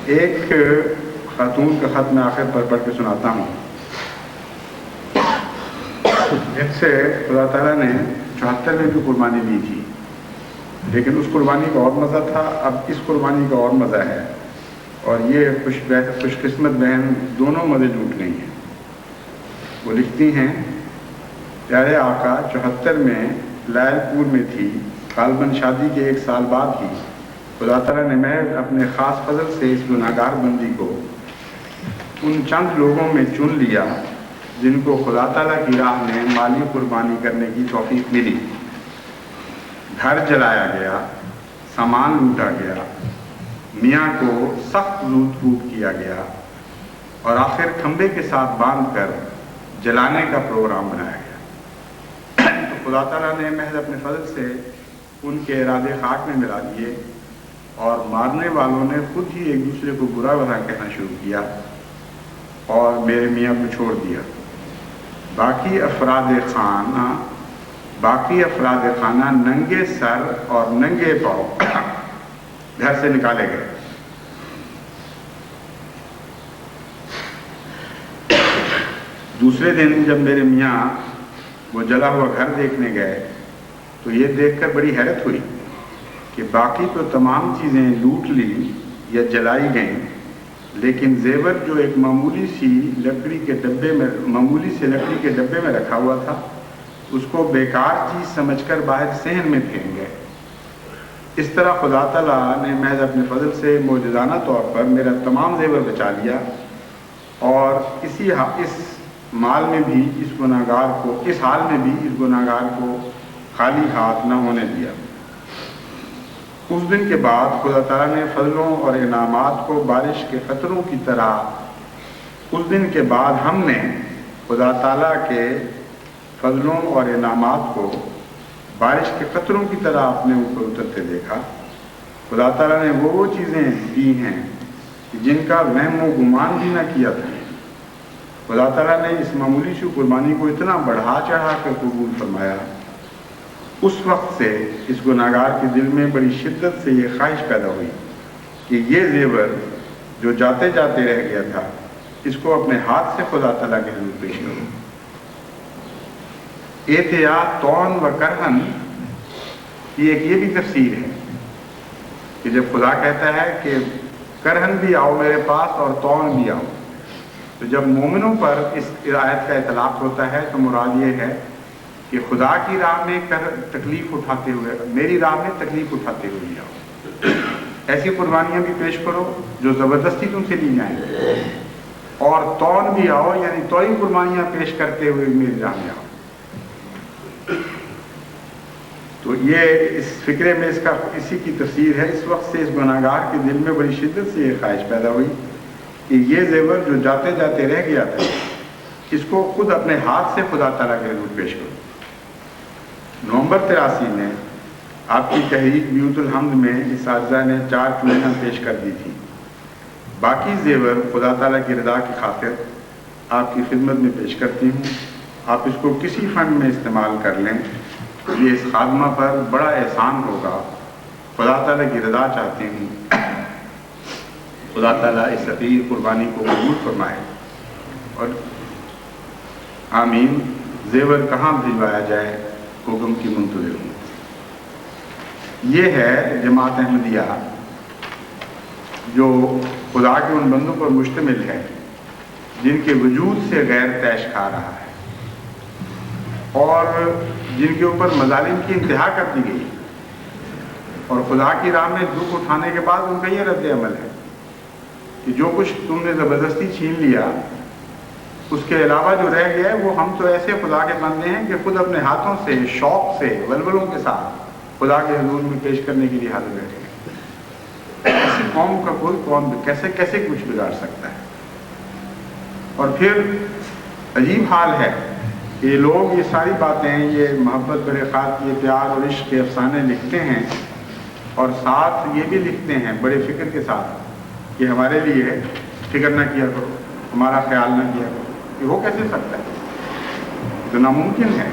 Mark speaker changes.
Speaker 1: ایک خاتون کا خط میں آخر پر پڑھ کے سناتا ہوں، جن سے خدا تعالیٰ نے 74 میں بھی قربانی لی تھی، لیکن اس قربانی کا اور مزہ تھا، اب اس قربانی کا اور مزہ ہے، اور یہ خوش قسمت بہن دونوں مزے لوٹ گئی ہیں۔ وہ لکھتی ہیں، پیارے آقا 74 میں لائل پور میں تھی، غالباً شادی کے 1 سال بعد ہی خدا تعالیٰ نے محض اپنے خاص فضل سے اس گناہگار بندی کو ان چند لوگوں میں چن لیا جن کو خدا تعالیٰ کی راہ میں مالی قربانی کرنے کی توفیق ملی۔ گھر جلایا گیا، سامان لوٹا گیا، میاں کو سخت لوٹ پوٹ کیا گیا، اور آخر کھمبے کے ساتھ باندھ کر جلانے کا پروگرام بنایا گیا۔ تو خدا تعالیٰ نے محض اپنے فضل سے ان کے ارادے خاک میں ملا دیے، اور مارنے والوں نے خود ہی ایک دوسرے کو برا بھلا کہنا شروع کیا اور میرے میاں کو چھوڑ دیا۔ باقی افراد خانہ ننگے سر اور ننگے پاؤں گھر سے نکالے گئے۔ دوسرے دن جب میرے میاں وہ جلا ہوا گھر دیکھنے گئے تو یہ دیکھ کر بڑی حیرت ہوئی کہ باقی تو تمام چیزیں لوٹ لی یا جلائی گئیں، لیکن زیور جو ایک معمولی سے لکڑی کے ڈبے میں رکھا ہوا تھا، اس کو بیکار چیز سمجھ کر باہر صحن میں پھینک گئے۔ اس طرح خدا تعالیٰ نے محض اپنے فضل سے معجزانہ طور پر میرا تمام زیور بچا لیا، اور اس حال میں بھی اس گناہگار کو خالی ہاتھ نہ ہونے دیا۔ اس دن کے بعد خدا تعالیٰ نے فضلوں اور انعامات کو بارش کے قطروں کی طرح ہم نے خدا تعالیٰ کے فضلوں اور انعامات کو بارش کے قطروں کی طرح اپنے اوپر اترتے دیکھا۔ خدا تعالیٰ نے وہ چیزیں دی ہیں جن کا وہم و گمان بھی نہ کیا تھا۔ خدا تعالیٰ نے اس معمولی سی قربانی کو اتنا بڑھا چڑھا کر قبول فرمایا۔ اس وقت سے اس گناہگار کے دل میں بڑی شدت سے یہ خواہش پیدا ہوئی کہ یہ زیور جو جاتے جاتے رہ گیا تھا، اس کو اپنے ہاتھ سے خدا تعالیٰ کے حضور پیش کروں۔ احتیاط طعن و کرہن کی ایک یہ بھی تفسیر ہے کہ جب خدا کہتا ہے کہ کرہن بھی آؤ میرے پاس اور طعن بھی آؤ، تو جب مومنوں پر اس آیت کا اطلاق ہوتا ہے تو مراد یہ ہے کہ خدا کی راہ میں تکلیف اٹھاتے ہوئے، میری راہ میں تکلیف اٹھاتے ہوئے آؤ، ایسی قربانیاں بھی پیش کرو جو زبردستی تم سے لی جائیں، اور طعن بھی آؤ، یعنی توئی قربانیاں پیش کرتے ہوئے میری راہ میں آؤ۔ تو یہ اس فکرے میں اسی کی تفسیر ہے۔ اس وقت سے اس گناہگار کے دل میں بڑی شدت سے یہ خواہش پیدا ہوئی کہ یہ زیور جو جاتے جاتے رہ گیا تھا، اس کو خود اپنے ہاتھ سے خدا تعالیٰ کے حضور پیش کروں۔ نومبر 83 میں آپ کی تحریک بیوت الحمد میں اساتذہ نے 4 چوڑیاں پیش کر دی تھی۔ باقی زیور خدا تعالیٰ کی رضا کی خاطر آپ کی خدمت میں پیش کرتی ہوں، آپ اس کو کسی فنڈ میں استعمال کر لیں، یہ اس خادمہ پر بڑا احسان ہوگا، خدا تعالیٰ کی رضا چاہتی ہوں، خدا تعالیٰ اس حقیر قربانی کو قبول فرمائے، اور آمین۔ زیور کہاں بھجوایا جائے، حکم کی منتظر ہوں۔ یہ ہے جماعت احمدیہ جو خدا کے ان بندوں پر مشتمل ہے جن کے وجود سے غیر طیش کھا رہا ہے، اور جن کے اوپر مظالم کی انتہا کر دی گئی، اور خدا کی راہ میں دکھ اٹھانے کے بعد ان کا یہ رد عمل ہے کہ جو کچھ تم نے زبردستی چھین لیا، اس کے علاوہ جو رہ گیا ہے وہ ہم تو ایسے خدا کے بندے ہیں کہ خود اپنے ہاتھوں سے شوق سے ولولوں کے ساتھ خدا کے حضور میں پیش کرنے کے لیے حاضر بیٹھے ہیں۔ ایسی قوم کا کوئی قوم کیسے کچھ بگاڑ سکتا ہے؟ اور پھر عجیب حال ہے کہ یہ لوگ یہ ساری باتیں، یہ محبت برخات، یہ پیار اور عشق کے افسانے لکھتے ہیں، اور ساتھ یہ بھی لکھتے ہیں بڑے فکر کے ساتھ کہ ہمارے لیے فکر نہ کیا کرو، ہمارا خیال نہ کیا کرو۔ یہ ہو کیسے سکتا ہے؟ تو ناممکن ہے۔